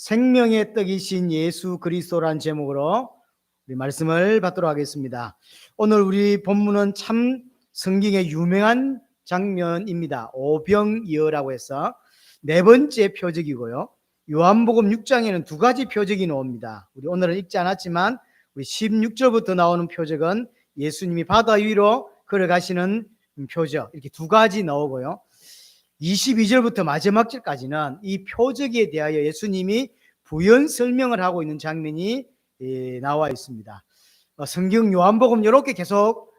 생명의 떡이신 예수 그리스도란 제목으로 우리 말씀을 받도록 하겠습니다. 오늘 우리 본문은 참 성경의 유명한 장면입니다. 오병이어라고 해서 네 번째 표적이고요. 요한복음 6장에는 두 가지 표적이 나옵니다. 우리 오늘은 읽지 않았지만 우리 16절부터 나오는 표적은 예수님이 바다 위로 걸어가시는 표적, 이렇게 두 가지 나오고요. 22절부터 마지막 절까지는 이 표적에 대하여 예수님이 부연 설명을 하고 있는 장면이 나와 있습니다. 성경 요한복음 이렇게 계속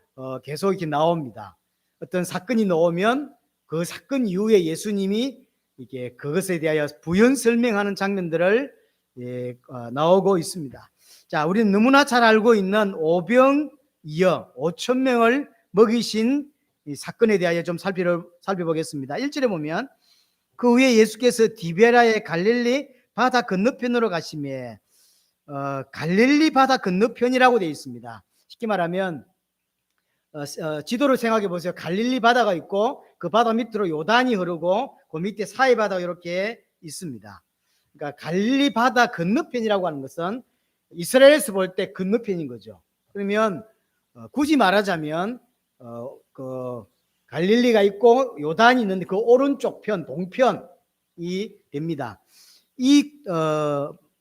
이렇게 나옵니다. 어떤 사건이 나오면 그 사건 이후에 예수님이 이게 그것에 대하여 부연 설명하는 장면들을 나오고 있습니다. 자, 우리는 너무나 잘 알고 있는 오병이어 5천 명을 먹이신 이 사건에 대하여 좀 살펴보겠습니다. 1절에 보면 그 후에 예수께서 디베라의 갈릴리 바다 건너편으로 가시매, 갈릴리 바다 건너편이라고 되어 있습니다. 쉽게 말하면 지도를 생각해 보세요. 갈릴리 바다가 있고 그 바다 밑으로 요단이 흐르고 그 밑에 사해 바다가 이렇게 있습니다. 그러니까 갈릴리 바다 건너편이라고 하는 것은 이스라엘에서 볼 때 건너편인 거죠. 그러면 굳이 말하자면 그 갈릴리가 있고 요단이 있는데 그 오른쪽 편 동편이 됩니다. 이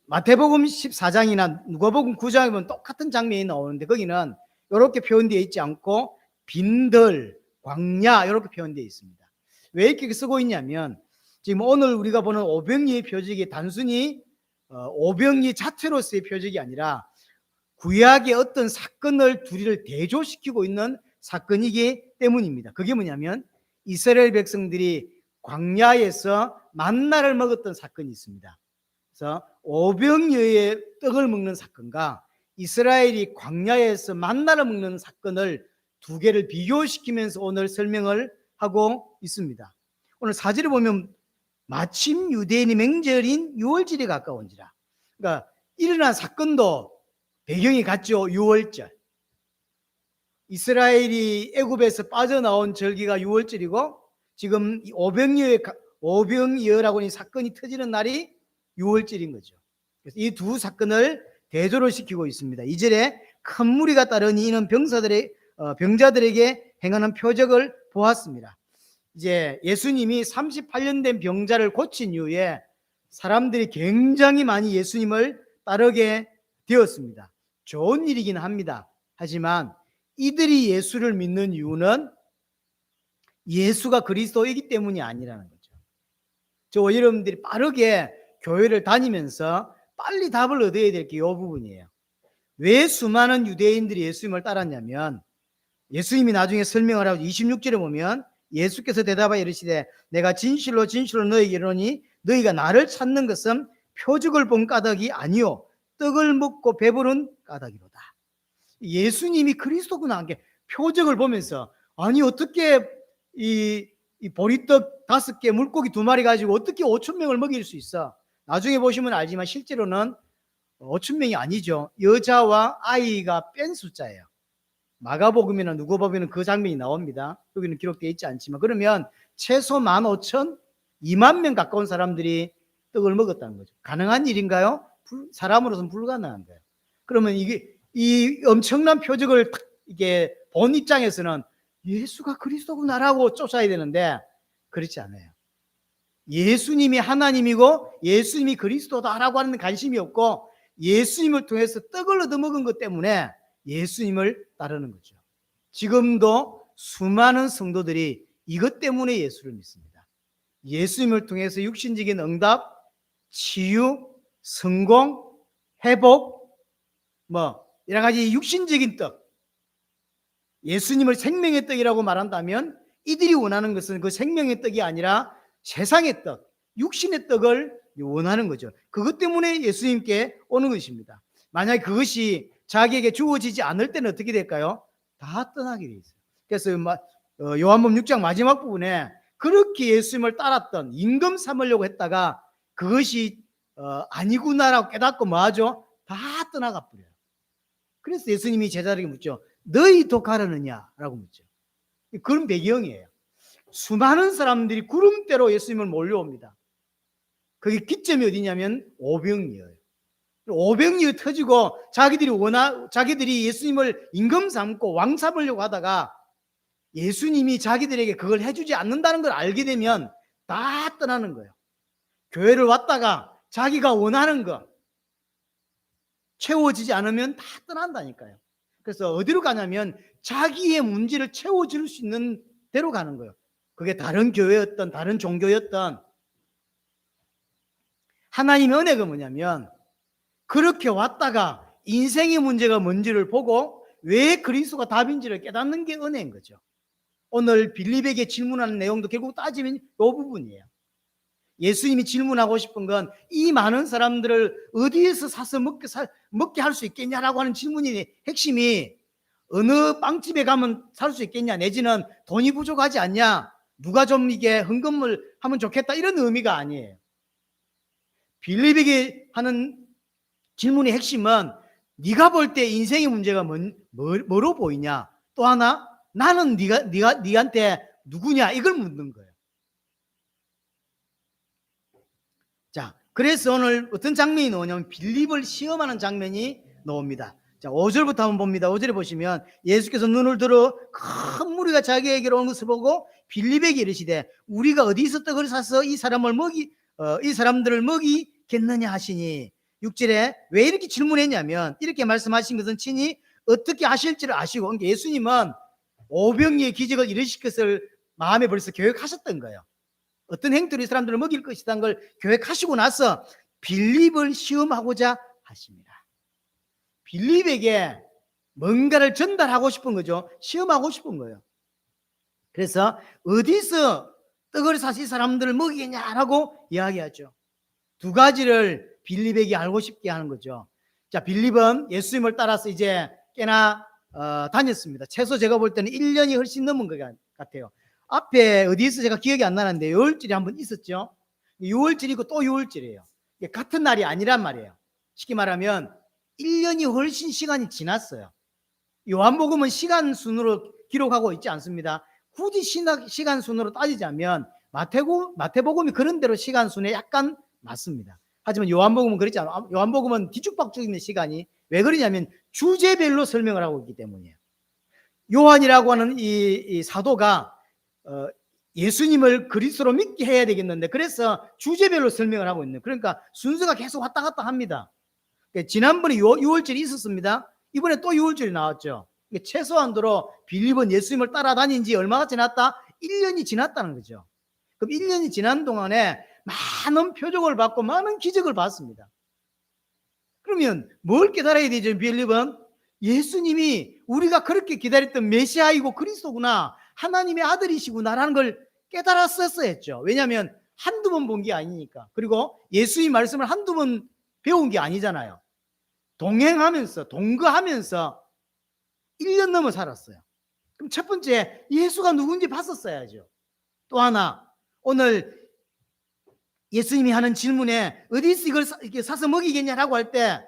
마태복음 14장이나 누가복음 9장에 보면 똑같은 장면이 나오는데 거기는 이렇게 표현되어 있지 않고 빈들, 광야 이렇게 표현되어 있습니다. 왜 이렇게 쓰고 있냐면 지금 오늘 우리가 보는 오병이의 표적이 단순히 오병이 자체로서의 표적이 아니라 구약의 어떤 사건을 둘이를 대조시키고 있는 사건이기 때문입니다. 그게 뭐냐면 이스라엘 백성들이 광야에서 만나를 먹었던 사건이 있습니다. 그래서 오병이어의 떡을 먹는 사건과 이스라엘이 광야에서 만나를 먹는 사건을 두 개를 비교시키면서 오늘 설명을 하고 있습니다. 오늘 4절에 보면 마침 유대인의 명절인 유월절이 가까운지라. 그러니까 일어난 사건도 배경이 같죠. 유월절. 이스라엘이 애굽에서 빠져나온 절기가 유월절이고 지금 오병이어라고 하는 사건이 터지는 날이 유월절인 거죠. 그래서 이 두 사건을 대조를 시키고 있습니다. 2절에 큰 무리가 따르니 이는 병자들에게 행하는 표적을 보았습니다. 이제 예수님이 38년 된 병자를 고친 이후에 사람들이 굉장히 많이 예수님을 따르게 되었습니다. 좋은 일이긴 합니다. 하지만 이들이 예수를 믿는 이유는 예수가 그리스도이기 때문이 아니라는 거죠. 저 여러분들이 빠르게 교회를 다니면서 빨리 답을 얻어야 될 게 이 부분이에요. 왜 수많은 유대인들이 예수님을 따랐냐면 예수님이 나중에 설명을 하고 26절에 보면 예수께서 대답하여 이르시되 내가 진실로 진실로 너희에게 이르노니 너희가 나를 찾는 것은 표적을 본 까닭이 아니요 떡을 먹고 배부른 까닭이로다. 예수님이 그리스도구나 한 게 표적을 보면서 아니 어떻게 이 보리떡 5개 물고기 2마리 가지고 어떻게 5천 명을 먹일 수 있어? 나중에 보시면 알지만 실제로는 5천 명이 아니죠. 여자와 아이가 뺀 숫자예요. 마가복음이나 누가복음에는 그 장면이 나옵니다. 여기는 기록되어 있지 않지만 그러면 최소 15,000, 2만 명 가까운 사람들이 떡을 먹었다는 거죠. 가능한 일인가요? 사람으로서는 불가능한 거예요. 그러면 이 엄청난 표적을 이게 본 입장에서는 예수가 그리스도구나라고 쫓아야 되는데 그렇지 않아요. 예수님이 하나님이고 예수님이 그리스도다라고 하는 관심이 없고 예수님을 통해서 떡을 얻어먹은 것 때문에 예수님을 따르는 거죠. 지금도 수많은 성도들이 이것 때문에 예수를 믿습니다. 예수님을 통해서 육신적인 응답, 치유, 성공, 회복, 여러 가지 육신적인 떡, 예수님을 생명의 떡이라고 말한다면 이들이 원하는 것은 그 생명의 떡이 아니라 세상의 떡, 육신의 떡을 원하는 거죠. 그것 때문에 예수님께 오는 것입니다. 만약에 그것이 자기에게 주어지지 않을 때는 어떻게 될까요? 다 떠나게 돼 있어요. 그래서 요한복음 6장 마지막 부분에 그렇게 예수님을 따랐던 임금 삼으려고 했다가 그것이 아니구나라고 깨닫고 뭐하죠? 다 떠나가 버려요. 그래서 예수님이 제자들에게 묻죠. 너희도 가려느냐라고 묻죠. 그런 배경이에요. 수많은 사람들이 구름대로 예수님을 몰려옵니다. 그게 기점이 어디냐면 오병이어요. 오병이어 터지고 자기들이 예수님을 임금 삼고 왕 삼으려고 하다가 예수님이 자기들에게 그걸 해주지 않는다는 걸 알게 되면 다 떠나는 거예요. 교회를 왔다가 자기가 원하는 거 채워지지 않으면 다 떠난다니까요. 그래서 어디로 가냐면 자기의 문제를 채워줄 수 있는 데로 가는 거예요. 그게 다른 교회였던 다른 종교였던. 하나님의 은혜가 뭐냐면 그렇게 왔다가 인생의 문제가 뭔지를 보고 왜 그리스도가 답인지를 깨닫는 게 은혜인 거죠. 오늘 빌립에게 질문하는 내용도 결국 따지면 이 부분이에요. 예수님이 질문하고 싶은 건 이 많은 사람들을 어디에서 사서 먹게 할 수 있겠냐라고 하는 질문이 핵심이 어느 빵집에 가면 살 수 있겠냐, 내지는 돈이 부족하지 않냐, 누가 좀 이게 헌금을 하면 좋겠다, 이런 의미가 아니에요. 빌립에게 하는 질문의 핵심은 네가 볼 때 인생의 문제가 뭐로 보이냐, 또 하나 나는 네한테 누구냐, 이걸 묻는 거예요. 자, 그래서 오늘 어떤 장면이 나오냐면 빌립을 시험하는 장면이 나옵니다. 자, 5절부터 한번 봅니다. 5절에 보시면 예수께서 눈을 들어 큰 무리가 자기에게로 온 것을 보고 빌립에게 이르시되 우리가 어디서 떡을 사서 이 사람들을 먹이겠느냐 하시니, 6절에 왜 이렇게 질문했냐면 이렇게 말씀하신 것은 친히 어떻게 하실지를 아시고, 그러니까 예수님은 오병이의 기적을 이루실 것을 마음에 벌써 계획하셨던 거예요. 어떤 행태로 이 사람들을 먹일 것이라는 걸 계획하시고 나서 빌립을 시험하고자 하십니다. 빌립에게 뭔가를 전달하고 싶은 거죠. 시험하고 싶은 거예요. 그래서 어디서 떡을 사서 이 사람들을 먹이겠냐라고 이야기하죠. 두 가지를 빌립에게 알고 싶게 하는 거죠. 자, 빌립은 예수님을 따라서 이제 꽤나 다녔습니다. 최소 제가 볼 때는 1년이 훨씬 넘은 것 같아요. 앞에 어디서 제가 기억이 안 나는데 6월절이 한번 있었죠. 6월절이고 또 6월절이에요. 같은 날이 아니란 말이에요. 쉽게 말하면 1년이 훨씬 시간이 지났어요. 요한복음은 시간 순으로 기록하고 있지 않습니다. 굳이 시간 순으로 따지자면 마태복음이 그런 대로 시간 순에 약간 맞습니다. 하지만 요한복음은 그렇지 않아요. 요한복음은 뒤죽박죽 있는 시간이, 왜 그러냐면 주제별로 설명을 하고 있기 때문이에요. 요한이라고 하는 이 사도가 예수님을 그리스도로 믿게 해야 되겠는데, 그래서 주제별로 설명을 하고 있는, 그러니까 순서가 계속 왔다 갔다 합니다. 지난번에 6월절이 있었습니다. 이번에 또 6월절이 나왔죠. 최소한도로 빌립은 예수님을 따라다닌 지 얼마가 지났다? 1년이 지났다는 거죠. 그럼 1년이 지난 동안에 많은 표적을 받고 많은 기적을 봤습니다. 그러면 뭘 깨달아야 되죠? 빌립은 예수님이 우리가 그렇게 기다렸던 메시아이고 그리스도구나, 하나님의 아들이시구나라는 걸 깨달았었어야 했죠. 왜냐하면 한두 번 본 게 아니니까. 그리고 예수님 말씀을 한두 번 배운 게 아니잖아요. 동행하면서 동거하면서 1년 넘어 살았어요. 그럼 첫 번째, 예수가 누군지 봤었어야죠. 또 하나, 오늘 예수님이 하는 질문에 어디서 이걸 사서 먹이겠냐라고 할 때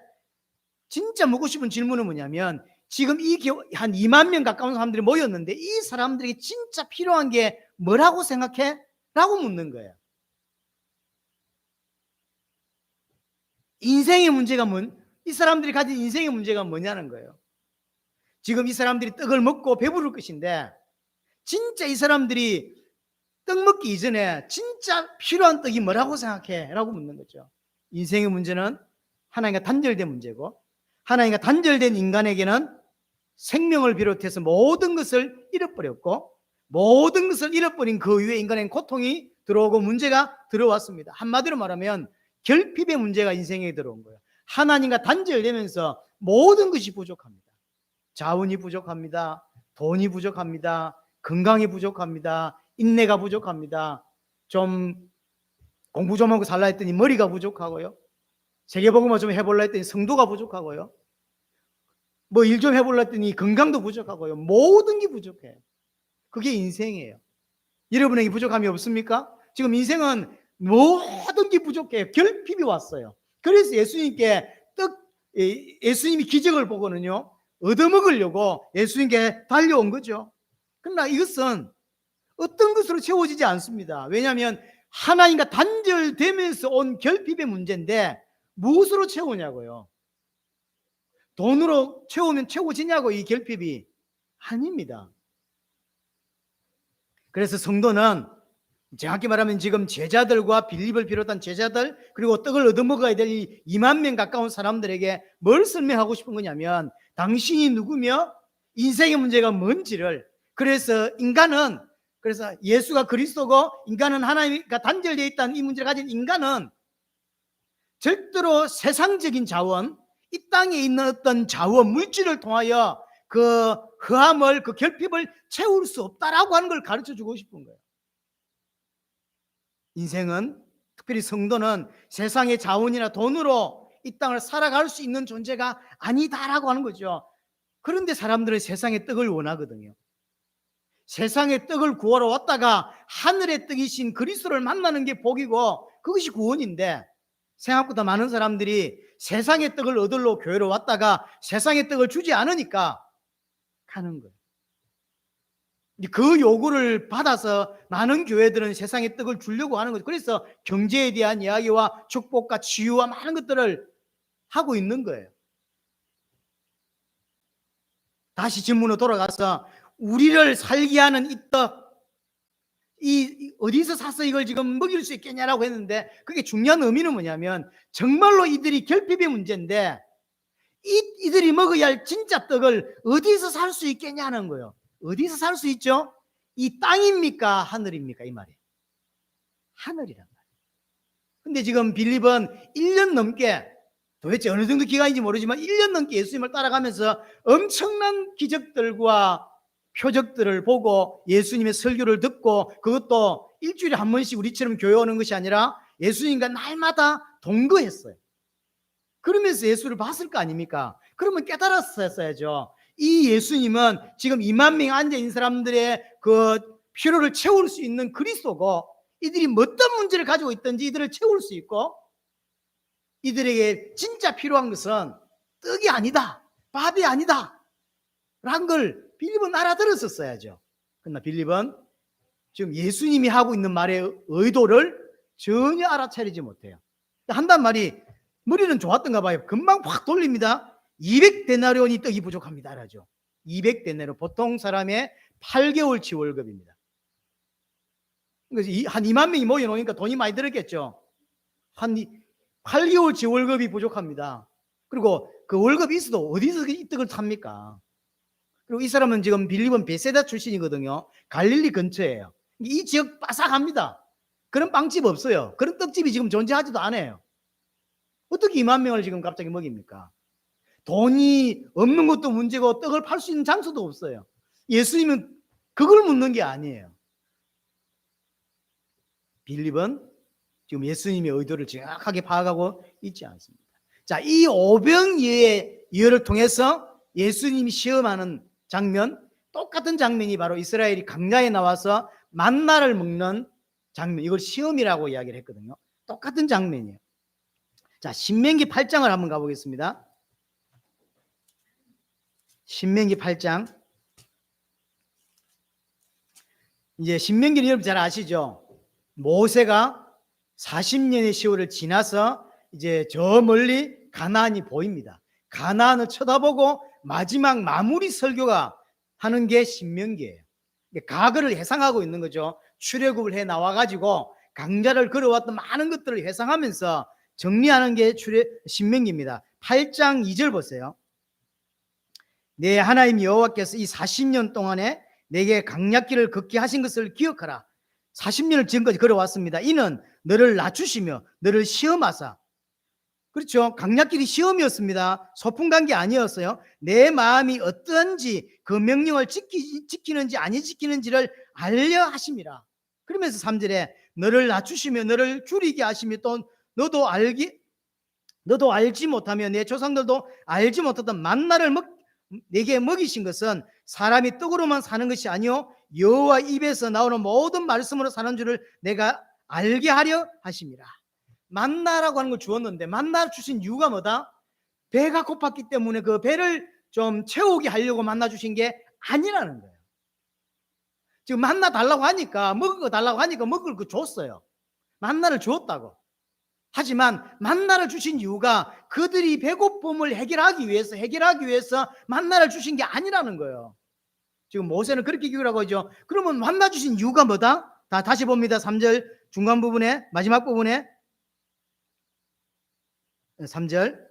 진짜 묻고 싶은 질문은 뭐냐면, 지금 한 2만 명 가까운 사람들이 모였는데 이 사람들에게 진짜 필요한 게 뭐라고 생각해? 라고 묻는 거예요. 인생의 문제가 이 사람들이 가진 인생의 문제가 뭐냐는 거예요. 지금 이 사람들이 떡을 먹고 배부를 것인데 진짜 이 사람들이 떡 먹기 이전에 진짜 필요한 떡이 뭐라고 생각해? 라고 묻는 거죠. 인생의 문제는 하나님과 단절된 문제고, 하나님과 단절된 인간에게는 생명을 비롯해서 모든 것을 잃어버렸고, 모든 것을 잃어버린 그 위에 인간에게 고통이 들어오고 문제가 들어왔습니다. 한마디로 말하면 결핍의 문제가 인생에 들어온 거예요. 하나님과 단절되면서 모든 것이 부족합니다. 자원이 부족합니다. 돈이 부족합니다. 건강이 부족합니다. 인내가 부족합니다. 좀 공부 좀 하고 살라 했더니 머리가 부족하고요. 세계복음화 좀 해볼라 했더니 성도가 부족하고요. 뭐 일 좀 해볼라 했더니 건강도 부족하고요. 모든 게 부족해요. 그게 인생이에요. 여러분에게 부족함이 없습니까? 지금 인생은 모든 게 부족해요. 결핍이 왔어요. 그래서 예수님이 기적을 보고는요, 얻어먹으려고 예수님께 달려온 거죠. 그러나 이것은 어떤 것으로 채워지지 않습니다. 왜냐하면 하나님과 단절되면서 온 결핍의 문제인데 무엇으로 채우냐고요? 돈으로 채우면 채워지냐고, 이 결핍이. 아닙니다. 그래서 성도는 정확히 말하면 지금 제자들과 빌립을 비롯한 제자들, 그리고 떡을 얻어먹어야 될 이 2만 명 가까운 사람들에게 뭘 설명하고 싶은 거냐면, 당신이 누구며 인생의 문제가 뭔지를. 그래서 인간은, 그래서 예수가 그리스도고 인간은 하나님과 단절되어 있다는 이 문제를 가진 인간은 절대로 세상적인 자원, 이 땅에 있는 어떤 자원, 물질을 통하여 그 허함을, 그 결핍을 채울 수 없다라고 하는 걸 가르쳐 주고 싶은 거예요. 인생은, 특별히 성도는 세상의 자원이나 돈으로 이 땅을 살아갈 수 있는 존재가 아니다라고 하는 거죠. 그런데 사람들은 세상의 떡을 원하거든요. 세상의 떡을 구하러 왔다가 하늘의 떡이신 그리스도를 만나는 게 복이고 그것이 구원인데, 생각보다 많은 사람들이 세상의 떡을 얻으러 교회로 왔다가 세상의 떡을 주지 않으니까 가는 거예요. 그 요구를 받아서 많은 교회들은 세상의 떡을 주려고 하는 거죠. 그래서 경제에 대한 이야기와 축복과 치유와 많은 것들을 하고 있는 거예요. 다시 질문으로 돌아가서, 우리를 살게 하는 이 떡, 이 어디서 사서 이걸 지금 먹일 수 있겠냐라고 했는데, 그게 중요한 의미는 뭐냐면, 정말로 이들이 결핍의 문제인데 이들이 먹어야 할 진짜 떡을 어디서 살 수 있겠냐는 거예요. 어디서 살 수 있죠? 이 땅입니까? 하늘입니까? 이 말이에요. 하늘이란 말이에요. 근데 지금 빌립은 1년 넘게, 도대체 어느 정도 기간인지 모르지만 1년 넘게 예수님을 따라가면서 엄청난 기적들과 표적들을 보고 예수님의 설교를 듣고, 그것도 일주일에 한 번씩 우리처럼 교회 오는 것이 아니라 예수님과 날마다 동거했어요. 그러면서 예수를 봤을 거 아닙니까? 그러면 깨달았어야죠. 이 예수님은 지금 2만 명 앉아있는 사람들의 그 필요를 채울 수 있는 그리스도고, 이들이 어떤 문제를 가지고 있든지 이들을 채울 수 있고, 이들에게 진짜 필요한 것은 떡이 아니다, 밥이 아니다 라는 걸 빌립은 알아들었었어야죠. 그러나 빌립은 지금 예수님이 하고 있는 말의 의도를 전혀 알아차리지 못해요. 한단 말이 머리는 좋았던가 봐요. 금방 확 돌립니다. 200데나리온이 떡이 부족합니다 라죠. 200데나리온, 보통 사람의 8개월치 월급입니다. 그래서 한 2만 명이 모여놓으니까 돈이 많이 들었겠죠. 한 8개월치 월급이 부족합니다. 그리고 그 월급이 있어도 어디서 이 떡을 삽니까? 그리고 이 사람은 지금 빌립은 베세다 출신이거든요. 갈릴리 근처예요. 이 지역 바삭합니다. 그런 빵집 없어요. 그런 떡집이 지금 존재하지도 않아요. 어떻게 2만 명을 지금 갑자기 먹입니까? 돈이 없는 것도 문제고 떡을 팔 수 있는 장소도 없어요. 예수님은 그걸 묻는 게 아니에요. 빌립은 지금 예수님의 의도를 정확하게 파악하고 있지 않습니다. 자, 이 오병이어의 예를 통해서 예수님이 시험하는 장면, 똑같은 장면이 바로 이스라엘이 광야에 나와서 만나를 먹는 장면, 이걸 시험이라고 이야기를 했거든요. 똑같은 장면이에요. 자, 신명기 8장을 한번 가보겠습니다. 신명기 8장. 이제 신명기는 여러분 잘 아시죠? 모세가 40년의 세월을 지나서 이제 저 멀리 가나안이 보입니다. 가나안을 쳐다보고 마지막 마무리 설교가 하는 게 신명기예요. 과거를 회상하고 있는 거죠. 출애굽을 해 나와가지고 강자를 걸어왔던 많은 것들을 회상하면서 정리하는 게 신명기입니다. 8장 2절 보세요. 내 하나님 여호와께서 이 40년 동안에 내게 강약길을 걷게 하신 것을 기억하라. 40년을 지금까지 걸어왔습니다. 이는 너를 낮추시며 너를 시험하사. 그렇죠. 강약길이 시험이었습니다. 소풍 간 게 아니었어요. 내 마음이 어떤지, 그 명령을 지키는지 아니 지키는지를 알려 하심이라. 그러면서 3절에 너를 낮추시며 너를 줄이게 하시며 또 너도 알지 못하며 내 조상들도 알지 못하던 만나를 내게 먹이신 것은 사람이 떡으로만 사는 것이 아니요 여호와 입에서 나오는 모든 말씀으로 사는 줄을 내가 알게 하려 하심이라. 만나라고 하는 걸 주었는데 만나를 주신 이유가 뭐다? 배가 고팠기 때문에 그 배를 좀 채우게 하려고 만나 주신 게 아니라는 거예요. 지금 만나 달라고 하니까, 먹을 거 달라고 하니까 먹을 거 줬어요. 만나를 주었다고. 하지만 만나를 주신 이유가 그들이 배고픔을 해결하기 위해서 만나를 주신 게 아니라는 거예요. 지금 모세는 그렇게 기록하고 있죠. 그러면 만나 주신 이유가 뭐다? 다시 봅니다. 3절 중간 부분에, 마지막 부분에 3절,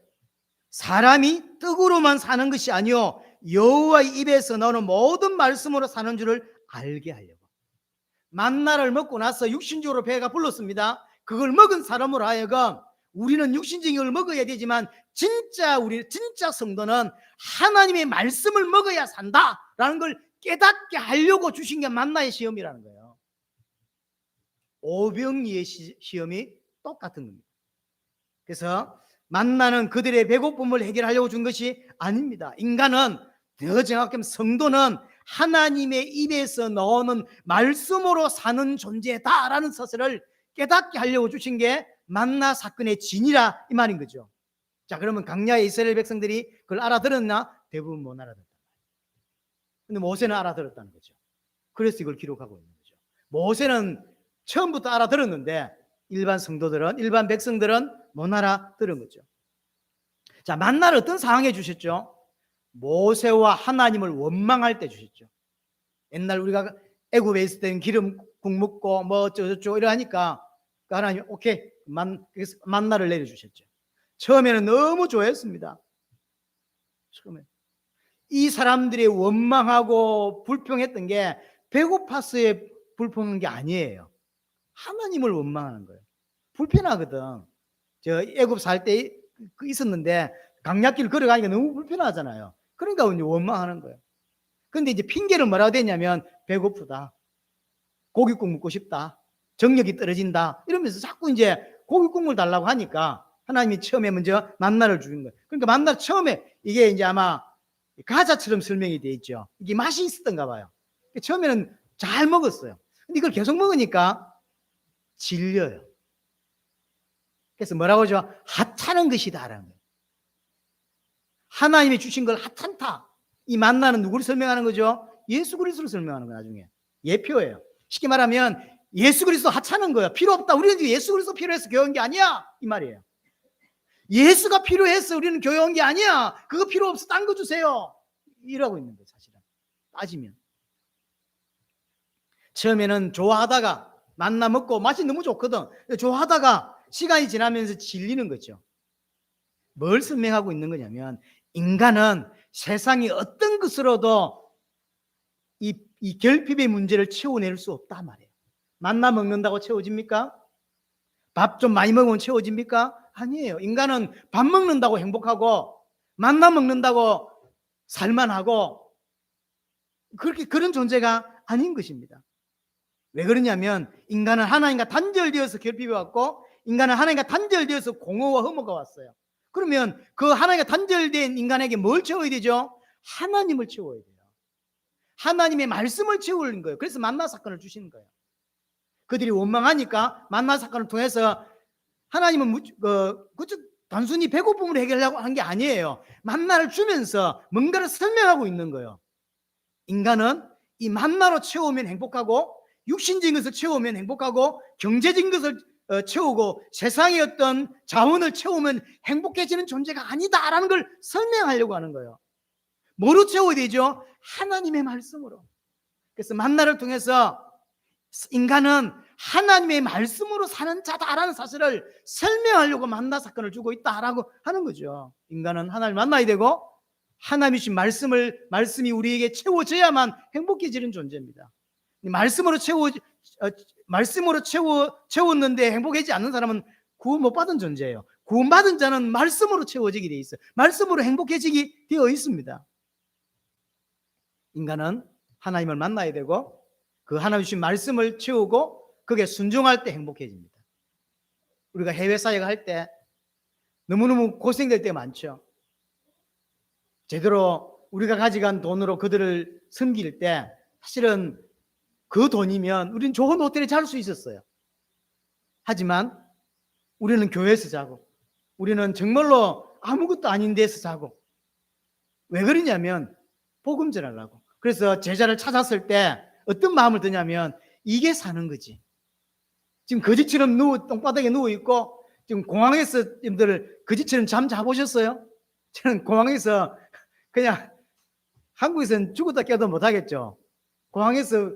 사람이 떡으로만 사는 것이 아니요 여호와의 입에서 나오는 모든 말씀으로 사는 줄을 알게 하려고. 만나를 먹고 나서 육신적으로 배가 불렀습니다. 그걸 먹은 사람으로 하여금 우리는 육신적인 걸 먹어야 되지만 진짜 성도는 하나님의 말씀을 먹어야 산다라는 걸 깨닫게 하려고 주신 게 만나의 시험이라는 거예요. 오병이의 시험이 똑같은 겁니다. 그래서 만나는 그들의 배고픔을 해결하려고 준 것이 아닙니다. 인간은, 더 정확하면 성도는 하나님의 입에서 나오는 말씀으로 사는 존재다라는 사실을 깨닫게 하려고 주신 게 만나 사건의 진이라 이 말인 거죠. 자, 그러면 강야의 이스라엘 백성들이 그걸 알아들었나? 대부분 못 알아들었다. 근데 모세는 알아들었다는 거죠. 그래서 이걸 기록하고 있는 거죠. 모세는 처음부터 알아들었는데 일반 성도들은, 일반 백성들은 못 알아들은 거죠. 자, 만나를 어떤 상황에 주셨죠? 모세와 하나님을 원망할 때 주셨죠. 옛날 우리가 애굽에 있을 때는 기름 국 먹고 뭐 어쩌고저쩌고 이러니까 하나님 오케이 만나를 내려주셨죠. 처음에는 너무 좋아했습니다. 처음에 이 사람들이 원망하고 불평했던 게 배고파서의 불평한 게 아니에요. 하나님을 원망하는 거예요. 불편하거든. 저 애굽 살 때 있었는데 강약길 걸어가니까 너무 불편하잖아요. 그러니까 원망하는 거예요. 근데 이제 핑계를 뭐라고 대냐면 배고프다, 고깃국 먹고 싶다, 정력이 떨어진다 이러면서 자꾸 이제 고깃국물 달라고 하니까 하나님이 처음에 먼저 만나를 주는 거예요. 그러니까 만나 처음에 이게 이제 아마 가자처럼 설명이 돼 있죠. 이게 맛이 있었던가 봐요. 처음에는 잘 먹었어요. 근데 이걸 계속 먹으니까 질려요. 그래서 뭐라고 하죠? 하찮은 것이다라는 거예요. 하나님이 주신 걸 하찮다. 이 만나는 누구를 설명하는 거죠? 예수 그리스도를 설명하는 거예요. 나중에 예표예요. 쉽게 말하면 예수 그리스도 하찮은 거예요. 필요 없다. 우리는 예수 그리스도 필요해서 교회 온 게 아니야 이 말이에요. 예수가 필요해서 우리는 교회 온 게 아니야. 그거 필요 없어. 딴 거 주세요. 이러고 있는 거예요. 사실은 따지면 처음에는 좋아하다가 만나 먹고 맛이 너무 좋거든. 좋아하다가 시간이 지나면서 질리는 거죠. 뭘 설명하고 있는 거냐면 인간은 세상의 어떤 것으로도 이 결핍의 문제를 채워낼 수 없다 말이에요. 만나 먹는다고 채워집니까? 밥 좀 많이 먹으면 채워집니까? 아니에요. 인간은 밥 먹는다고 행복하고 만나 먹는다고 살만하고 그런 존재가 아닌 것입니다. 왜 그러냐면 인간은 하나님과 단절되어서 결핍이 왔고 인간은 하나님과 단절되어서 공허와 혐오가 왔어요. 그러면 그 하나님과 단절된 인간에게 뭘 채워야 되죠? 하나님을 채워야 돼요. 하나님의 말씀을 채우는 거예요. 그래서 만나 사건을 주시는 거예요. 그들이 원망하니까 만나 사건을 통해서 하나님은 단순히 배고픔을 해결하려고 한 게 아니에요. 만나를 주면서 뭔가를 설명하고 있는 거예요. 인간은 이 만나로 채우면 행복하고 육신적인 것을 채우면 행복하고 경제적인 것을 채우고 세상의 어떤 자원을 채우면 행복해지는 존재가 아니다라는 걸 설명하려고 하는 거예요. 뭐로 채워야 되죠? 하나님의 말씀으로. 그래서 만나를 통해서 인간은 하나님의 말씀으로 사는 자다라는 사실을 설명하려고 만나 사건을 주고 있다라고 하는 거죠. 인간은 하나님을 만나야 되고 하나님이 주신 말씀이 우리에게 채워져야만 행복해지는 존재입니다. 말씀으로 채웠는데 행복하지 않는 사람은 구원 못 받은 존재예요. 구원받은 자는 말씀으로 채워지게 돼 있어요. 말씀으로 행복해지게 되어 있습니다. 인간은 하나님을 만나야 되고 그 하나님 주신 말씀을 채우고 그게 순종할 때 행복해집니다. 우리가 해외 사역을 할 때 너무너무 고생될 때 많죠. 제대로 우리가 가져간 돈으로 그들을 섬길 때 사실은 그 돈이면 우리는 좋은 호텔에 잘 수 있었어요. 하지만 우리는 교회에서 자고 우리는 정말로 아무것도 아닌 데서 자고 왜 그러냐면 복음 전하려고. 그래서 제자를 찾았을 때 어떤 마음을 드냐면 이게 사는 거지. 지금 거지처럼 똥바닥에 누워 있고, 지금 공항에서 여러분들 거지처럼 잠 자보셨어요? 저는 공항에서 그냥 한국에서는 죽었다 깨도 못 하겠죠. 공항에서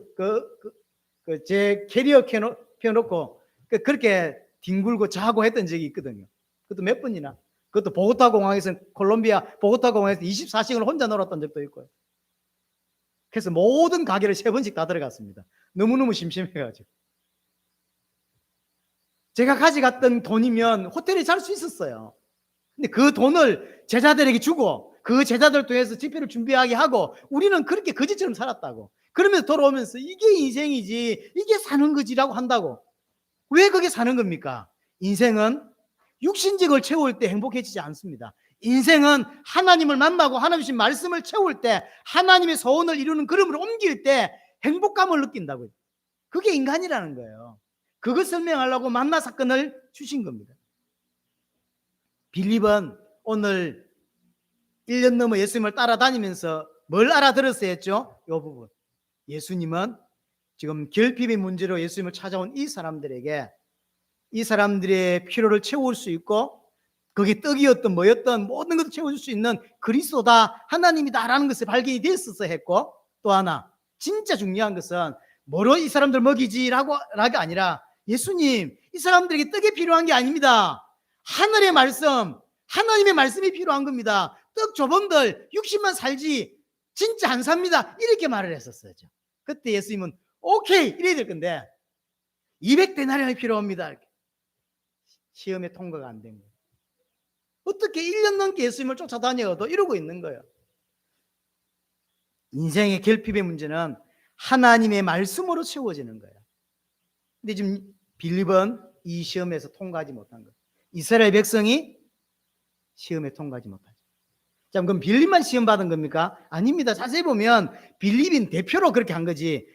제 캐리어 켜놓고 그렇게 뒹굴고 자고 했던 적이 있거든요. 그것도 몇 번이나. 그것도 보고타 공항에서, 콜롬비아 보고타 공항에서 24시간을 혼자 놀았던 적도 있고요. 그래서 모든 가게를 3번씩 다 들어갔습니다. 너무너무 심심해가지고. 제가 가져갔던 돈이면 호텔에 잘 수 있었어요. 근데 그 돈을 제자들에게 주고 그 제자들 통해서 집회를 준비하게 하고 우리는 그렇게 거지처럼 살았다고. 그러면서 돌아오면서 이게 인생이지, 이게 사는 거지라고 한다고. 왜 그게 사는 겁니까? 인생은 육신직을 채울 때 행복해지지 않습니다. 인생은 하나님을 만나고 하나님 주신 말씀을 채울 때, 하나님의 소원을 이루는 걸음을 옮길 때 행복감을 느낀다고요. 그게 인간이라는 거예요. 그것 설명하려고 만나 사건을 주신 겁니다. 빌립은 오늘 1년 넘어 예수님을 따라다니면서 뭘 알아들었어야 했죠? 이 부분. 예수님은 지금 결핍의 문제로 예수님을 찾아온 이 사람들에게 이 사람들의 필요를 채울 수 있고 그게 떡이었던 뭐였던 모든 것을 채워줄 수 있는 그리스도다, 하나님이다라는 것을 발견이 됐었어 했고, 또 하나 진짜 중요한 것은 뭐로 이 사람들 먹이지라고 아니라 예수님, 이 사람들에게 떡이 필요한 게 아닙니다. 하늘의 말씀, 하나님의 말씀이 필요한 겁니다. 떡 조범들 60만 살지 진짜 안 삽니다. 이렇게 말을 했었어요. 그때 예수님은 오케이 이래야 될 건데 200데나리온이 필요합니다. 시험에 통과가 안 된 거예요. 어떻게 1년 넘게 예수님을 쫓아다녀도 이러고 있는 거예요. 인생의 결핍의 문제는 하나님의 말씀으로 채워지는 거예요. 근데 지금 빌립은 이 시험에서 통과하지 못한 거예요. 이스라엘 백성이 시험에 통과하지 못하죠. 자, 그럼 빌립만 시험 받은 겁니까? 아닙니다. 자세히 보면 빌립인 대표로 그렇게 한 거지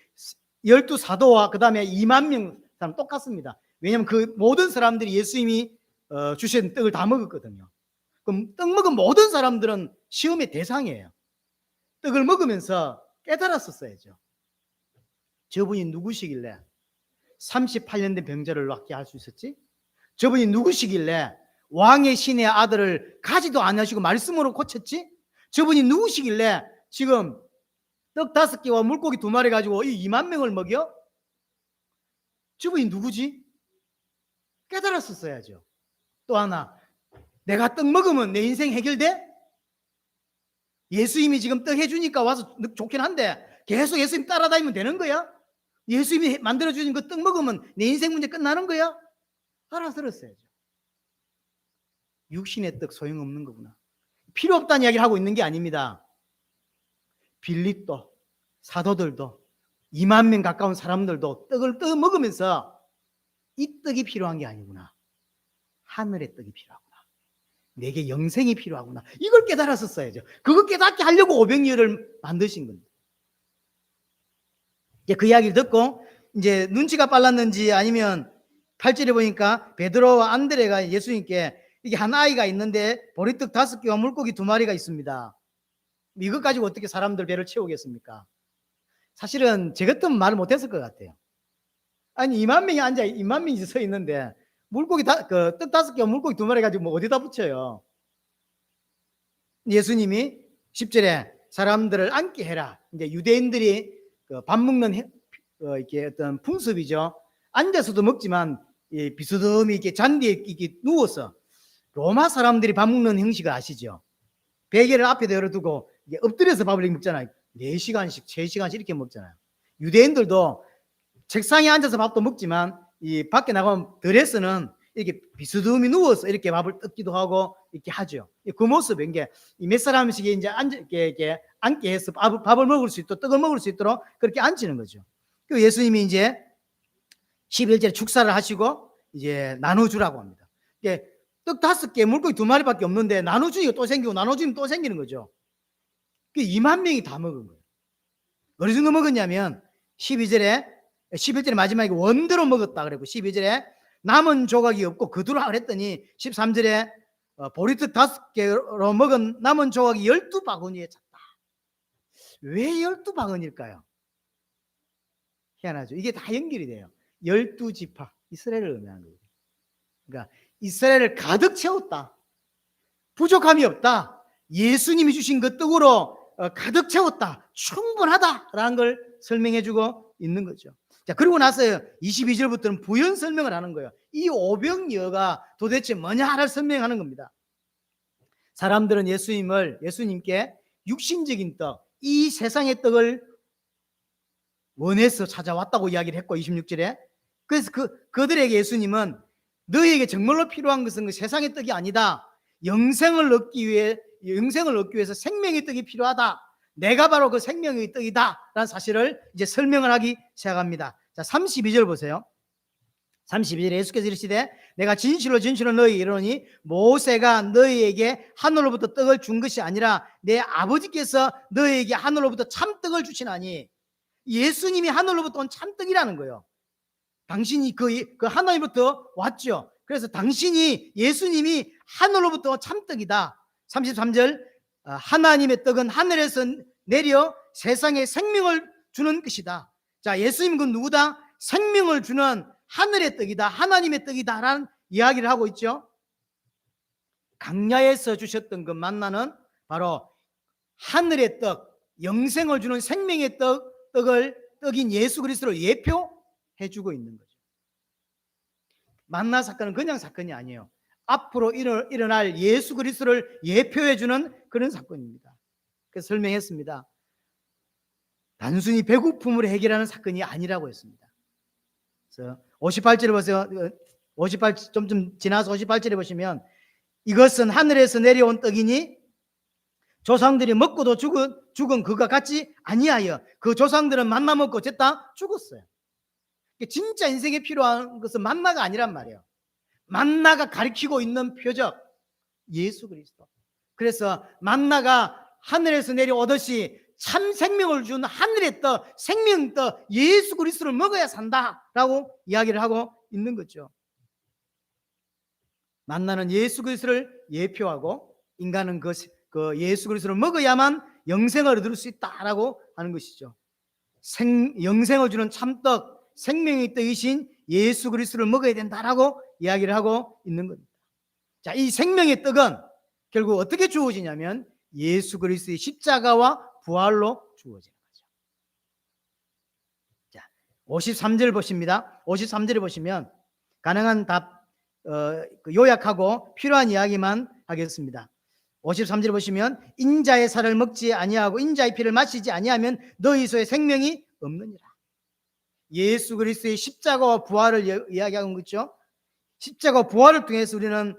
12사도와 그 다음에 2만 명 사람 똑같습니다. 왜냐하면 그 모든 사람들이 예수님이 주신 떡을 다 먹었거든요. 그럼 떡 먹은 모든 사람들은 시험의 대상이에요. 떡을 먹으면서 깨달았었어야죠. 저분이 누구시길래 38년 된 병자를 낫게 할 수 있었지? 저분이 누구시길래 왕의 신의 아들을 가지도 않으시고 말씀으로 고쳤지? 저분이 누구시길래 지금 떡 5개와 물고기 2마리 가지고 이 2만 명을 먹여? 저분이 누구지? 깨달았었어야죠. 또 하나, 내가 떡 먹으면 내 인생 해결돼? 예수님이 지금 떡 해주니까 와서 좋긴 한데 계속 예수님 따라다니면 되는 거야? 예수님이 만들어주신 그 떡 먹으면 내 인생 문제 끝나는 거야? 알아들었어야죠. 육신의 떡 소용없는 거구나. 필요 없다는 이야기를 하고 있는 게 아닙니다. 빌립도 사도들도 2만 명 가까운 사람들도 떡을 떡 먹으면서 이 떡이 필요한 게 아니구나. 하늘의 떡이 필요하구나. 내게 영생이 필요하구나. 이걸 깨달았었어야죠. 그거 깨닫게 하려고 500년을 만드신 겁니다. 이제 그 이야기를 듣고 이제 눈치가 빨랐는지 아니면 8절에 보니까 베드로와 안드레가 예수님께 이게 한 아이가 있는데 보리떡 5개와 물고기 2마리가 있습니다. 이것 가지고 어떻게 사람들 배를 채우겠습니까? 사실은 제 같으면 말을 못했을 것 같아요. 아니 2만 명이 앉아 2만 명이 서 있는데 물고기 떡 5개와 물고기 2마리 가지고 뭐 어디다 붙여요? 예수님이 10절에 사람들을 앉게 해라. 이제 유대인들이 밥 먹는 이렇게 어떤 풍습이죠. 앉아서도 먹지만 비스듬히 이렇게 잔디에 이렇게 누워서 로마 사람들이 밥 먹는 형식을 아시죠? 베개를 앞에다 열어두고 이게 엎드려서 밥을 먹잖아요. 4시간씩, 3시간씩 이렇게 먹잖아요. 유대인들도 책상에 앉아서 밥도 먹지만 이 밖에 나가면 드레스는 이렇게 비스듬히 누워서 이렇게 밥을 뜯기도 하고 이렇게 하죠. 그 모습인 게 몇 사람씩 이제 이렇게 앉게 해서 밥을 먹을 수 있도록 떡을 먹을 수 있도록 그렇게 앉히는 거죠. 그 예수님이 이제 11절에 축사를 하시고 이제 나눠주라고 합니다. 떡 5개, 물고기 2마리밖에 없는데 나눠주니까 또 생기고 나눠주면 또 생기는 거죠. 2만 명이 다 먹은 거예요. 어느 정도 먹었냐면 11절에 마지막에 원대로 먹었다 그랬고 12절에 남은 조각이 없고 거두라 그랬더니 13절에 보리떡 5개로 먹은 남은 조각이 12바구니에 찼다. 왜 12바구니일까요? 희한하죠. 이게 다 연결이 돼요. 12지파. 이스라엘을 의미하는 거예요. 그러니까 이스라엘을 가득 채웠다. 부족함이 없다. 예수님이 주신 그 떡으로 가득 채웠다. 충분하다라는 걸 설명해주고 있는 거죠. 자, 그리고 나서 22절부터는 부연 설명을 하는 거예요. 이 오병이어가 도대체 뭐냐를 설명하는 겁니다. 사람들은 예수님께 육신적인 떡, 이 세상의 떡을 원해서 찾아왔다고 이야기를 했고, 26절에 그래서 그들에게 예수님은 너희에게 정말로 필요한 것은 그 세상의 떡이 아니다. 영생을 얻기 위해서 생명의 떡이 필요하다. 내가 바로 그 생명의 떡이다 라는 사실을 이제 설명을 하기 시작합니다. 자, 32절 보세요. 32절에 예수께서 이르시되 내가 진실로 진실로 너희에게 이르노니 모세가 너희에게 하늘로부터 떡을 준 것이 아니라 내 아버지께서 너희에게 하늘로부터 참떡을 주시나니. 예수님이 하늘로부터 온 참떡이라는 거예요. 당신이 그 하나님부터 왔죠. 그래서 예수님이 하늘로부터 참떡이다. 33절 하나님의 떡은 하늘에서 내려 세상에 생명을 주는 것이다. 자, 예수님은 그 누구다? 생명을 주는 하늘의 떡이다. 하나님의 떡이다 라는 이야기를 하고 있죠. 강야에서 주셨던 그 만나는 바로 하늘의 떡, 영생을 주는 생명의 떡인 예수 그리스도를 예표해주고 있는 거죠. 만나 사건은 그냥 사건이 아니에요. 앞으로 일어날 예수 그리스도를 예표해주는 그런 사건입니다. 그래서 설명했습니다. 단순히 배고픔을 해결하는 사건이 아니라고 했습니다. 그래서 58절에 보세요. 58 좀 지나서 58절에 보시면 이것은 하늘에서 내려온 떡이니 조상들이 먹고도 죽은 그가 같지 아니하여 그 조상들은 만나 먹고 어쨌다 죽었어요. 진짜 인생에 필요한 것은 만나가 아니란 말이에요. 만나가 가리키고 있는 표적 예수 그리스도. 그래서 만나가 하늘에서 내려오듯이 참 생명을 준 하늘의 떡, 생명떡 예수 그리스도를 먹어야 산다라고 이야기를 하고 있는 거죠. 만나는 예수 그리스도를 예표하고 인간은 그 예수 그리스도를 먹어야만 영생을 얻을 수 있다라고 하는 것이죠. 영생을 주는 참떡, 생명의 떡이신 예수 그리스도를 먹어야 된다라고 이야기를 하고 있는 겁니다. 자, 이 생명의 떡은 결국 어떻게 주어지냐면 예수 그리스도의 십자가와 부활로 주어지는 거죠. 자, 53절 보십니다. 53절에 보시면 가능한 답 요약하고 필요한 이야기만 하겠습니다. 53절에 보시면 인자의 살을 먹지 아니하고 인자의 피를 마시지 아니하면 너희 소에 생명이 없느니라. 예수 그리스도의 십자가와 부활을 이야기하는 거죠. 십자가와 부활을 통해서 우리는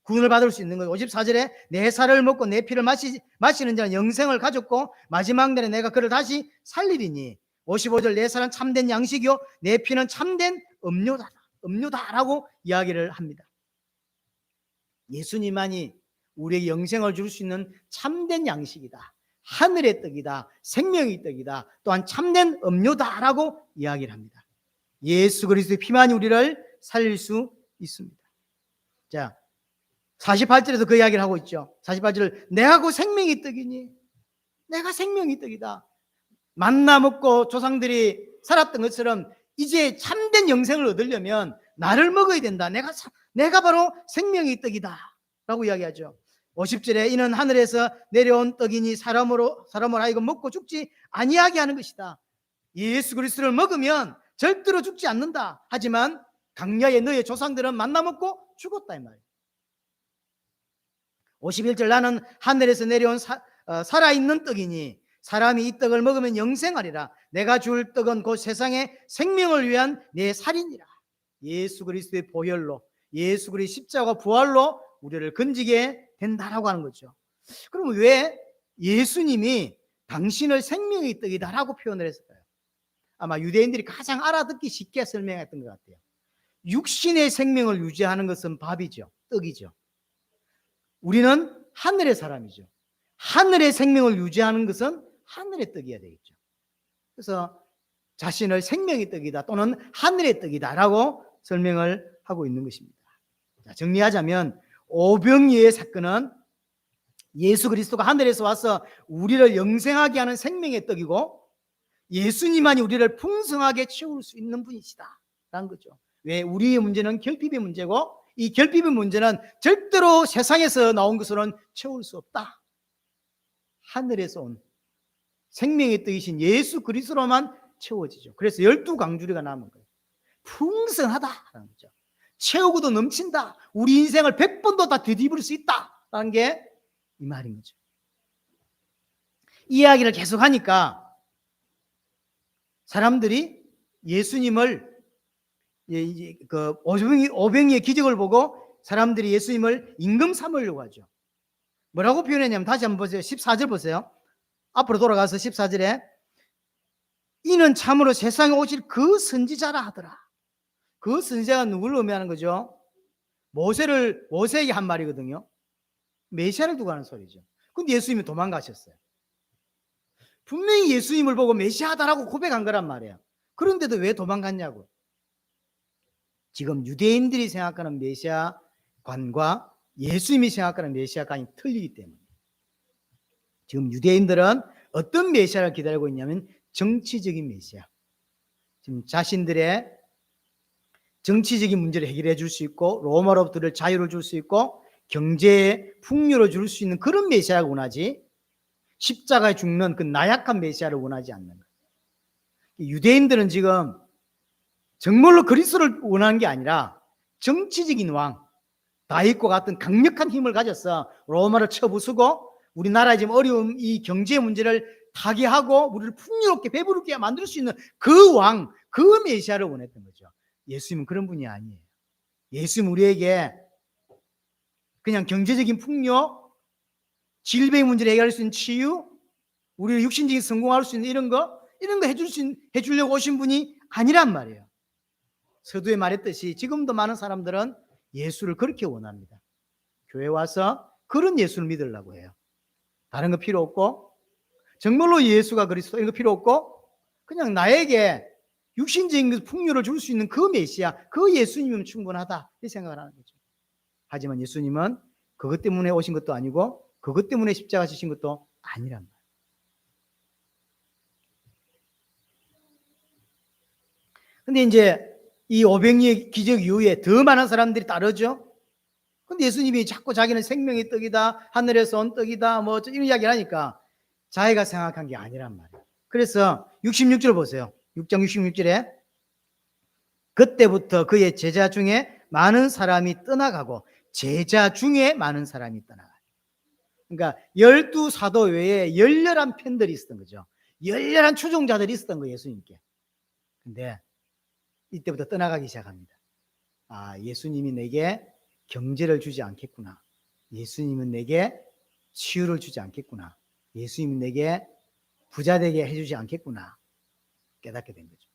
구원을 받을 수 있는 거예요. 54절에 내 살을 먹고 내 피를 마시는 자는 영생을 가졌고 마지막 날에 내가 그를 다시 살리리니. 55절 내 살은 참된 양식이요 내 피는 참된 음료다라고 이야기를 합니다. 예수님만이 우리에게 영생을 줄 수 있는 참된 양식이다. 하늘의 떡이다. 생명의 떡이다. 또한 참된 음료다라고 이야기를 합니다. 예수 그리스도의 피만이 우리를 살릴 수 있습니다. 자, 48절에서 그 이야기를 하고 있죠. 48절 내가 그 생명의 떡이니 내가 생명의 떡이다. 만나 먹고 조상들이 살았던 것처럼 이제 참된 영생을 얻으려면 나를 먹어야 된다. 내가 바로 생명의 떡이다 라고 이야기하죠. 50절에 이는 하늘에서 내려온 떡이니 사람으로 하여금 먹고 죽지 아니하게 하는 것이다. 예수 그리스도를 먹으면 절대로 죽지 않는다. 하지만 강야에 너의 조상들은 만나 먹고 죽었다 이 말이에요. 51절 나는 하늘에서 내려온 살아있는 떡이니 사람이 이 떡을 먹으면 영생하리라. 내가 줄 떡은 곧 세상의 생명을 위한 내 살이니라. 예수 그리스도의 보혈로 예수 그리스도의 십자가 부활로 우리를 건지게 된다라고 하는 거죠. 그럼 왜 예수님이 당신을 생명의 떡이다라고 표현을 했을까요? 아마 유대인들이 가장 알아듣기 쉽게 설명했던 것 같아요. 육신의 생명을 유지하는 것은 밥이죠. 떡이죠. 우리는 하늘의 사람이죠. 하늘의 생명을 유지하는 것은 하늘의 떡이어야 되겠죠. 그래서 자신을 생명의 떡이다 또는 하늘의 떡이다라고 설명을 하고 있는 것입니다. 자, 정리하자면 오병이어의 사건은 예수 그리스도가 하늘에서 와서 우리를 영생하게 하는 생명의 떡이고 예수님만이 우리를 풍성하게 채울 수 있는 분이시다 라는 거죠. 왜? 우리의 문제는 결핍의 문제고 이 결핍의 문제는 절대로 세상에서 나온 것으로는 채울 수 없다. 하늘에서 온 생명의 뜻이신 예수 그리스도로만 채워지죠. 그래서 12강주리가 남은 거예요. 풍성하다라는 거죠. 채우고도 넘친다. 우리 인생을 100번도 다 되돌릴 수 있다라는 게 이 말인 거죠. 이 이야기를 계속 하니까 사람들이 예수님을 그 오병이의 기적을 보고 사람들이 예수님을 임금 삼으려고 하죠. 뭐라고 표현했냐면 다시 한번 보세요. 14절 보세요. 앞으로 돌아가서 14절에 이는 참으로 세상에 오실 그 선지자라 하더라. 그 선지자가 누구를 의미하는 거죠? 모세에게 한 말이거든요. 메시아를 두고 하는 소리죠. 근데 예수님이 도망가셨어요. 분명히 예수님을 보고 메시아다라고 고백한 거란 말이에요. 그런데도 왜 도망갔냐고. 지금 유대인들이 생각하는 메시아관과 예수님이 생각하는 메시아관이 틀리기 때문에 지금 유대인들은 어떤 메시아를 기다리고 있냐면 정치적인 메시아. 지금 자신들의 정치적인 문제를 해결해 줄 수 있고 로마로부터를 자유를 줄 수 있고 경제에 풍요를 줄 수 있는 그런 메시아를 원하지 십자가에 죽는 그 나약한 메시아를 원하지 않는 거예요. 유대인들은 지금 정말로 그리스도를 원하는 게 아니라 정치적인 왕 다윗과 같은 강력한 힘을 가져서 로마를 쳐부수고 우리나라의 지금 어려운 이 경제 문제를 타개하고 우리를 풍요롭게 배부르게 만들 수 있는 그 왕, 그 메시아를 원했던 거죠. 예수님은 그런 분이 아니에요. 예수님은 우리에게 그냥 경제적인 풍요, 질병의 문제를 해결할 수 있는 치유, 우리를 육신적인 성공할 수 있는 이런 거 해주려고 오신 분이 아니란 말이에요. 서두에 말했듯이 지금도 많은 사람들은 예수를 그렇게 원합니다. 교회 와서 그런 예수를 믿으려고 해요. 다른 거 필요 없고 정말로 예수가 그리스도 이런 거 필요 없고 그냥 나에게 육신적인 풍요를 줄 수 있는 그 메시아, 그 예수님이면 충분하다 이 생각을 하는 거죠. 하지만 예수님은 그것 때문에 오신 것도 아니고 그것 때문에 십자가 지신 것도 아니란 말이에요. 근데 이제 이 오병이의 기적 이후에 더 많은 사람들이 따르죠. 근데 예수님이 자꾸 자기는 생명의 떡이다, 하늘에서 온 떡이다, 뭐 이런 이야기를 하니까 자기가 생각한 게 아니란 말이에요. 그래서 66절 보세요. 6장 66절에 그때부터 그의 제자 중에 많은 사람이 떠나가고 제자 중에 많은 사람이 떠나가요. 그러니까 12사도 외에 열렬한 팬들이 있었던 거죠. 열렬한 추종자들이 있었던 거예요, 예수님께. 근데 이때부터 떠나가기 시작합니다. 아, 예수님이 내게 경제를 주지 않겠구나. 예수님은 내게 치유를 주지 않겠구나. 예수님은 내게 부자 되게 해주지 않겠구나. 깨닫게 된 거죠.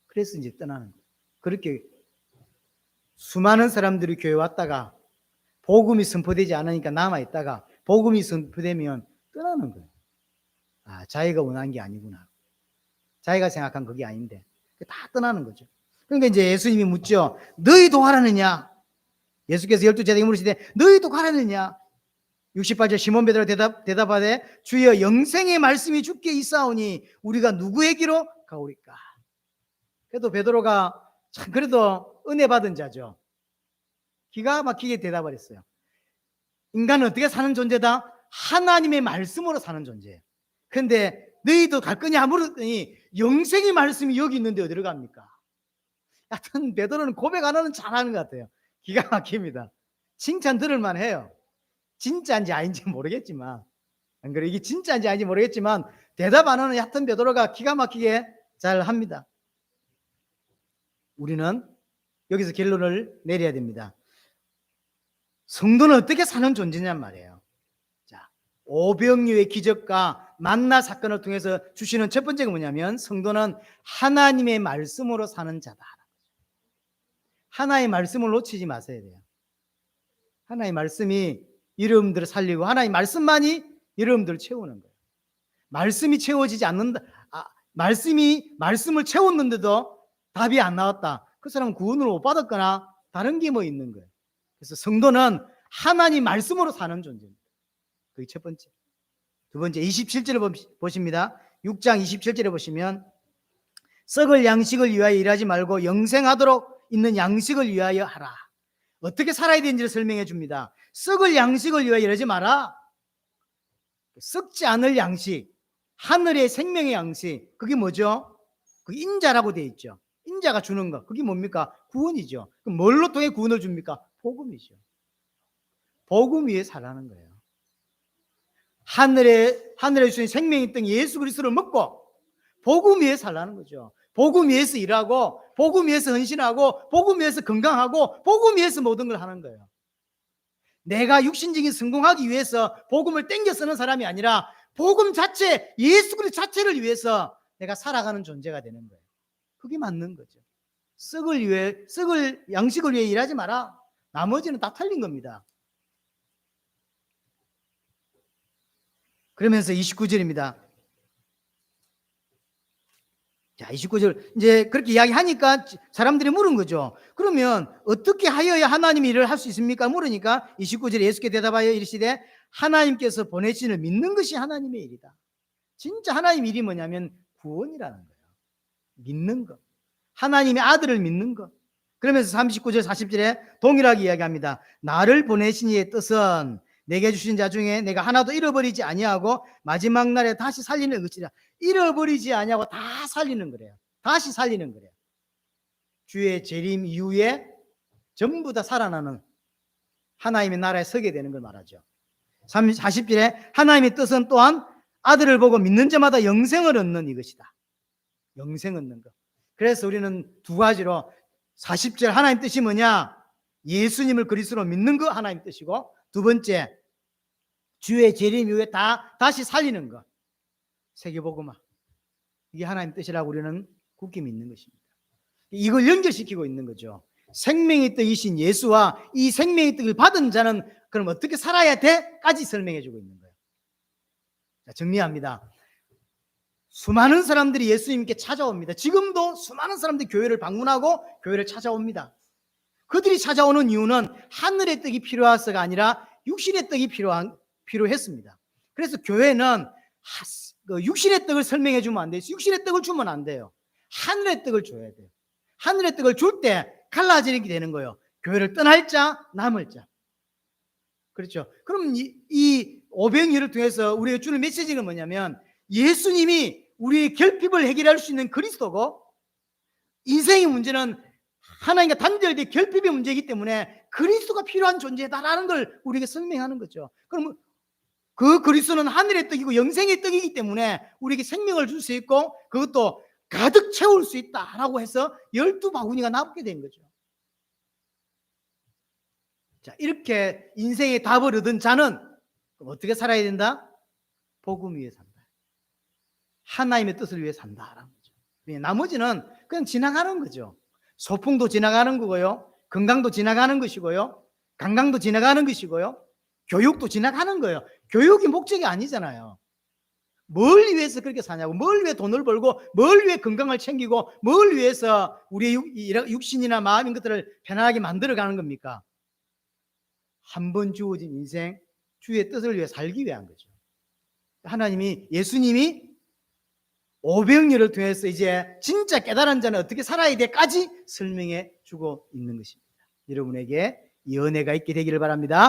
그래서 이제 떠나는 거예요. 그렇게 수많은 사람들이 교회 왔다가 복음이 선포되지 않으니까 남아있다가 복음이 선포되면 떠나는 거예요. 아, 자기가 원한 게 아니구나. 자기가 생각한 그게 아닌데 다 떠나는 거죠. 그러니까 이제 예수님이 묻죠. 너희도 가라느냐? 예수께서 12제자에게 물으시되 너희도 가라느냐? 68절 시몬 베드로가 대답하되 주여 영생의 말씀이 주께 있사오니 우리가 누구에게로 가오리까? 그래도 베드로가 참 그래도 은혜 받은 자죠. 기가 막히게 대답을 했어요. 인간은 어떻게 사는 존재다? 하나님의 말씀으로 사는 존재예요. 그런데 너희도 갈 거냐 물었더니 영생의 말씀이 여기 있는데 어디로 갑니까? 하여튼 베드로는 고백 하나는 잘하는 것 같아요. 기가 막힙니다. 칭찬 들을만 해요. 진짜인지 아닌지 모르겠지만 안 그래? 이게 진짜인지 아닌지 모르겠지만 대답 안 하는 얕은 베드로가 기가 막히게 잘 합니다. 우리는 여기서 결론을 내려야 됩니다. 성도는 어떻게 사는 존재냔 말이에요. 자, 오병이어의 기적과 만나 사건을 통해서 주시는 첫 번째가 뭐냐면 성도는 하나님의 말씀으로 사는 자다. 하나의 말씀을 놓치지 마셔야 돼요. 하나의 말씀이 여러분들을 살리고 하나의 말씀만이 여러분들을 채우는 거예요. 말씀이 채워지지 않는다. 말씀을 채웠는데도 답이 안 나왔다. 그 사람은 구원을 못 받았거나 다른 게 뭐 있는 거예요. 그래서 성도는 하나님 말씀으로 사는 존재입니다. 그게 첫 번째. 두 번째 27절을 보십니다. 6장 27절에 보시면 썩을 양식을 위하여 일하지 말고 영생하도록 있는 양식을 위하여 하라. 어떻게 살아야 되는지를 설명해 줍니다. 썩을 양식을 위하여 이러지 마라. 썩지 않을 양식, 하늘의 생명의 양식, 그게 뭐죠? 그 인자라고 되어 있죠. 인자가 주는 것, 그게 뭡니까? 구원이죠. 그럼 뭘로 통해 구원을 줍니까? 복음이죠. 복음 위에 살라는 거예요. 하늘에 주신 생명이 있던 예수 그리스도를 먹고 복음 위에 살라는 거죠. 복음 위에서 일하고, 복음 위에서 헌신하고, 복음 위에서 건강하고, 복음 위에서 모든 걸 하는 거예요. 내가 육신적인 성공하기 위해서 복음을 땡겨 쓰는 사람이 아니라 복음 자체, 예수 그리스도 자체를 위해서 내가 살아가는 존재가 되는 거예요. 그게 맞는 거죠. 썩을 양식을 위해 일하지 마라. 나머지는 다 틀린 겁니다. 그러면서 29절입니다. 자, 29절 이제 그렇게 이야기하니까 사람들이 물은 거죠. 그러면 어떻게 하여야 하나님이 일을 할 수 있습니까? 물으니까 29절에 예수께 대답하여 이르시되 하나님께서 보내시는 믿는 것이 하나님의 일이다. 진짜 하나님 일이 뭐냐면 구원이라는 거예요. 믿는 것. 하나님의 아들을 믿는 것. 그러면서 39절 40절에 동일하게 이야기합니다. 나를 보내신 이의 뜻은 내게 주신 자 중에 내가 하나도 잃어버리지 아니하고 마지막 날에 다시 살리는 것이라. 잃어버리지 아니하고 다 살리는 거래요. 다시 살리는 거래요. 주의 재림 이후에 전부 다 살아나는 하나님의 나라에 서게 되는 걸 말하죠. 40절에 하나님의 뜻은 또한 아들을 보고 믿는 자마다 영생을 얻는 이것이다. 영생 얻는 것. 그래서 우리는 두 가지로 40절 하나님 뜻이 뭐냐? 예수님을 그리스도로 믿는 거 하나님 뜻이고, 두 번째 주의 재림 이후에 다시 살리는 것. 세계복음화. 이게 하나님 뜻이라고 우리는 굳게 믿는 것입니다. 이걸 연결시키고 있는 거죠. 생명의 떡이신 예수와 이 생명의 떡을 받은 자는 그럼 어떻게 살아야 돼?까지 설명해 주고 있는 거예요. 자, 정리합니다. 수많은 사람들이 예수님께 찾아옵니다. 지금도 수많은 사람들이 교회를 방문하고 교회를 찾아옵니다. 그들이 찾아오는 이유는 하늘의 떡이 필요해서가 아니라 육신의 떡이 필요했습니다. 그래서 교회는 육신의 떡을 설명해 주면 안 돼요. 육신의 떡을 주면 안 돼요. 하늘의 떡을 줘야 돼요. 하늘의 떡을 줄 때 갈라지게 되는 거예요. 교회를 떠날 자, 남을 자. 그렇죠. 그럼 이 오병이어를 통해서 우리가 주는 메시지가 뭐냐면 예수님이 우리의 결핍을 해결할 수 있는 그리스도고, 인생의 문제는 하나님과 단절된 결핍의 문제이기 때문에 그리스도가 필요한 존재다라는 걸 우리에게 설명하는 거죠. 그럼 그 그리스도는 하늘의 떡이고 영생의 떡이기 때문에 우리에게 생명을 줄 수 있고 그것도 가득 채울 수 있다라고 해서 12바구니가 나오게 된 거죠. 자, 이렇게 인생의 답을 얻은 자는 그럼 어떻게 살아야 된다? 복음 위에 산다. 하나님의 뜻을 위해 산다라는 거죠. 나머지는 그냥 지나가는 거죠. 소풍도 지나가는 거고요. 건강도 지나가는 것이고요. 관광도 지나가는 것이고요. 교육도 지나가는 거예요. 교육이 목적이 아니잖아요. 뭘 위해서 그렇게 사냐고, 뭘 위해 돈을 벌고, 뭘 위해 건강을 챙기고, 뭘 위해서 우리의 육신이나 마음인 것들을 편안하게 만들어가는 겁니까? 한 번 주어진 인생, 주의 뜻을 위해 살기 위한 거죠. 하나님이, 예수님이 오병이어를 통해서 이제 진짜 깨달은 자는 어떻게 살아야 돼까지 설명해 주고 있는 것입니다. 여러분에게 이 은혜가 있게 되기를 바랍니다.